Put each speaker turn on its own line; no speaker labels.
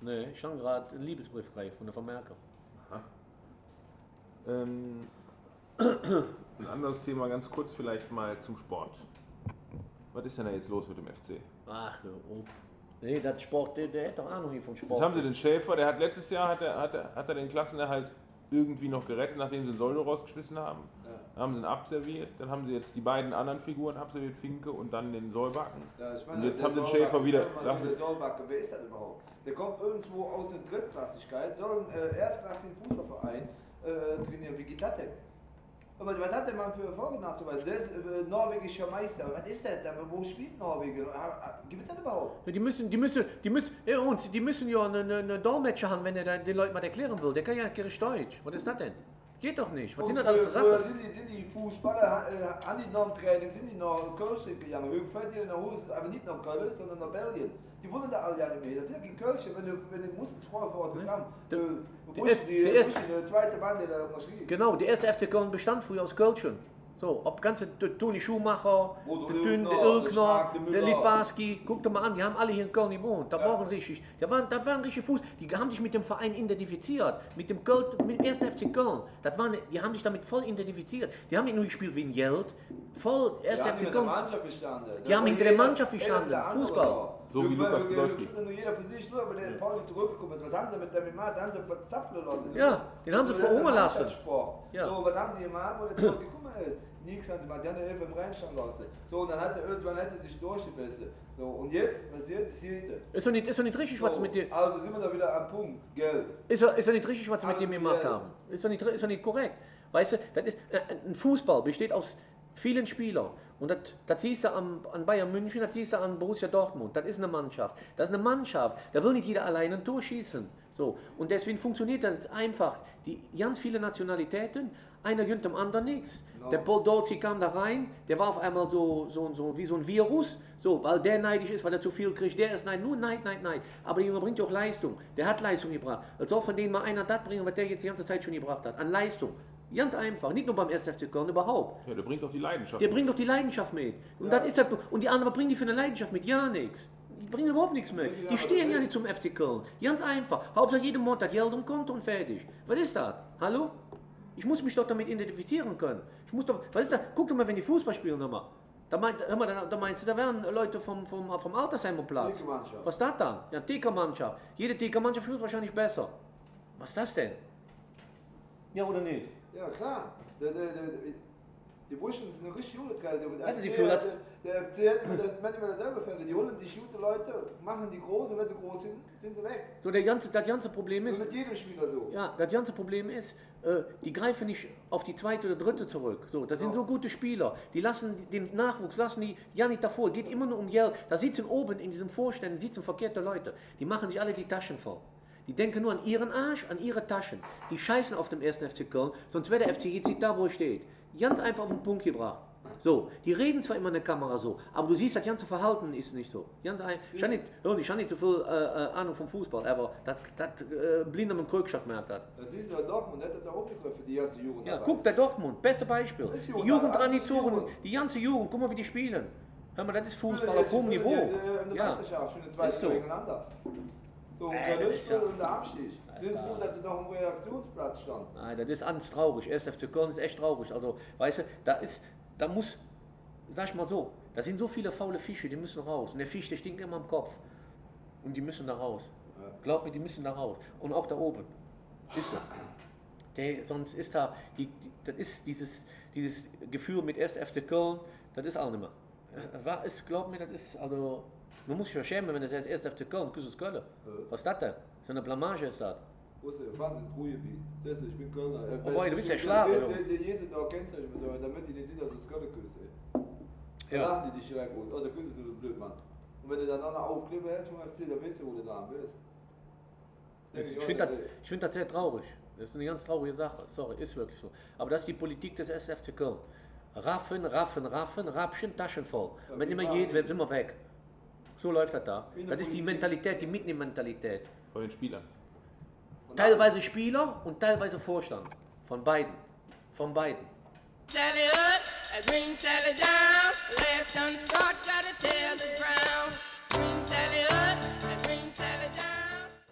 Nee, ich habe gerade einen Liebesbrief gekriegt von der Vermerker.
Ein anderes Thema, ganz kurz vielleicht mal zum Sport. Was ist denn da jetzt los mit dem FC?
Ach, nee, das Sport, der hat doch Ahnung hier von Sport.
Jetzt haben sie den Schäfer, der hat letztes Jahr hat er den Klassenerhalt irgendwie noch gerettet, nachdem sie den Soldo rausgeschmissen haben. Ja. Dann haben sie ihn abserviert, dann haben sie jetzt die beiden anderen Figuren abserviert, Finke und dann den Solbacken.
Ja, ich meine,
und jetzt haben sie den Schäfer wieder.
Der Solbacken, wer ist das überhaupt? Der kommt irgendwo aus der Drittklassigkeit, soll einen erstklassigen Fußballverein trainieren. Wie geht das denn? Aber was hat der Mann für Erfolge nachzuweisen? Der ist norwegischer Meister. Was ist das? Wo spielt Norwegen? Gibt es das überhaupt?
Ja, die müssen ja eine Dolmetscher haben, wenn er den Leuten was erklären will. Der kann ja nicht Deutsch. Was ist das denn? Geht doch nicht. Was sind das alles für Sachen?
Sind die Fußballer, an die noch im Training, sind die noch Köln gegangen? Höchfeld hier in der Hose, aber nicht nach Köln, sondern nach Belgien. Die wollen da alle ja nicht mehr. Das sind ja kein Kölsch, wenn du musst vorher vor Ort kommen. Die zweite Band, der da unterschrieben.
Genau, der erste FC Köln bestand früher aus Kölschen. So, ob ganze Toni Schumacher, der Dünn, der Ilkner, der Litbarski, guck dir mal an, die haben alle hier in Köln gewohnt. Da waren richtig, da waren richtig Fuß, die haben sich mit dem Verein identifiziert, mit dem ersten FC Köln. Die haben sich damit voll identifiziert. Die haben nicht nur gespielt wegen Geld, voll erst FC Köln. Die haben hinter der Mannschaft gestanden, Fußball.
So wie Lukas Podolski.
Nur jeder für sich, nur wenn der Pauli zurückgekommen ist. Was haben sie mit dem gemacht? Da haben sie verzappeln lassen.
Ja, den haben sie verhungern lassen.
Ja. So, was haben sie gemacht, wo der zurückgekommen ist? Nichts haben sie gemacht, die haben den Elf im Reinstand lassen. So, und dann hat der irgendwann sich durchgebissen. So, und jetzt, was jetzt,
ist doch nicht richtig, was sie mit dir...
Also sind wir da wieder am Punkt, Geld.
Ist doch nicht richtig, was sie mit dem gemacht haben. Ist doch nicht korrekt. Weißt du, ein Fußball besteht aus vielen Spielern. Und das siehst du an Bayern München, das siehst du an Borussia Dortmund. Das ist eine Mannschaft. Das ist eine Mannschaft. Da will nicht jeder alleine ein Tor schießen. So. Und deswegen funktioniert das einfach. Die ganz viele Nationalitäten, einer gönnt dem anderen nichts. No. Der Podolski kam da rein, der war auf einmal so wie so ein Virus, so, weil der neidisch ist, weil er zu viel kriegt. Der ist nur Neid. Aber der Junge bringt ja auch Leistung. Der hat Leistung gebracht. Als soll von denen mal einer das bringen, was der jetzt die ganze Zeit schon gebracht hat. An Leistung. Ganz einfach, nicht nur beim 1. FC Köln, überhaupt.
Ja, der bringt doch die Leidenschaft.
Der bringt doch die Leidenschaft mit. Und, das ist halt, und die anderen, was bringen die für eine Leidenschaft mit? Ja, nichts. Die bringen überhaupt nichts mit. Die stehen ja nicht zum FC Köln. Ganz einfach. Hauptsache jeden Monat Geld und Konto und fertig. Was ist das? Hallo? Ich muss mich doch damit identifizieren können. Was ist das? Guck doch mal, wenn die Fußball spielen nochmal. Da meinst du, da wären Leute vom Altersheimer Platz. Was ist das dann? Ja, TK-Mannschaft. Jede TK-Mannschaft fühlt wahrscheinlich besser. Was ist das denn? Ja oder nicht?
Ja, klar. Die Burschen sind eine richtig gute Kerle. Der FC hat immer dasselbe Fälle. Die holen sich gute Leute, machen die groß und wenn sie groß sind, sind sie weg.
So, das ganze Problem ist...
Das ist mit jedem Spieler so.
Ja, das ganze Problem ist, die greifen nicht auf die zweite oder dritte zurück. So, das sind so gute Spieler. Die lassen den Nachwuchs, ja nicht davor. Geht immer nur um Geld. Da sitzen oben in diesen Vorständen, sitzen verkehrte Leute. Die machen sich alle die Taschen voll. Die denken nur an ihren Arsch, an ihre Taschen. Die scheißen auf dem 1. FC Köln, sonst wäre der FC jetzt nicht da, wo er steht. Ganz einfach auf den Punkt gebracht. So, die reden zwar immer in der Kamera so, aber du siehst, das ganze Verhalten ist nicht so. Ich habe nicht so viel Ahnung vom Fußball, aber das blind am Krückschlag merkt das.
Das siehst du in Dortmund, das hat er auch gegriffen für die ganze Jugend.
Ja, guck, der Dortmund, beste Beispiel. Die Jugendtraditionen, die ganze Jugend, guck mal, wie die spielen. Hör mal, das ist Fußball auf hohem Niveau.
In der Meisterschaft, schöne zwei Spiele gegeneinander. So, und der Rückspiel und der Abstieg. Ich bin froh, dass sie noch am Reaktionsplatz standen.
Nein, das ist ganz traurig. 1. FC Köln ist echt traurig. Also, weißt du, da muss, sag ich mal so, da sind so viele faule Fische, die müssen raus. Und der Fisch, der stinkt immer am Kopf. Und die müssen da raus. Ja. Glaub mir, die müssen da raus. Und auch da oben. Ist so. Sonst ist da, das ist dieses Gefühl mit 1. FC Köln, das ist auch nicht mehr. Glaub mir, das ist, also... Man muss sich ja schämen, wenn das erst FC Köln, küsst Köln. Was ist das denn? So eine Blamage ist das.
Wo ist der? Fahren Sie ins Ruhrgebiet. Siehst du, ich bin Kölner.
Boah, du bist ja Schlager.
Jeder da kennzeichnen so, damit die nicht sehen, dass du das Köln küsst. Ja. Dann die dich direkt aus. Also küsst du den blöd, Mann. Und wenn du dann noch Aufkleber hast vom FC, dann weißt du, wo du da bist.
Ich find das sehr traurig. Das ist eine ganz traurige Sache. Sorry, ist wirklich so. Aber das ist die Politik des FC Köln. Raffen, Rapschen, Taschen voll. Ja, wenn immer geht, sind wir weg. So läuft das da. Das ist die Mentalität, die Mitnehmmentalität.
Von den Spielern.
Teilweise Spieler und teilweise Vorstand. Von beiden. Von beiden. Sally Hood, green Sally down, last time start, gotta tell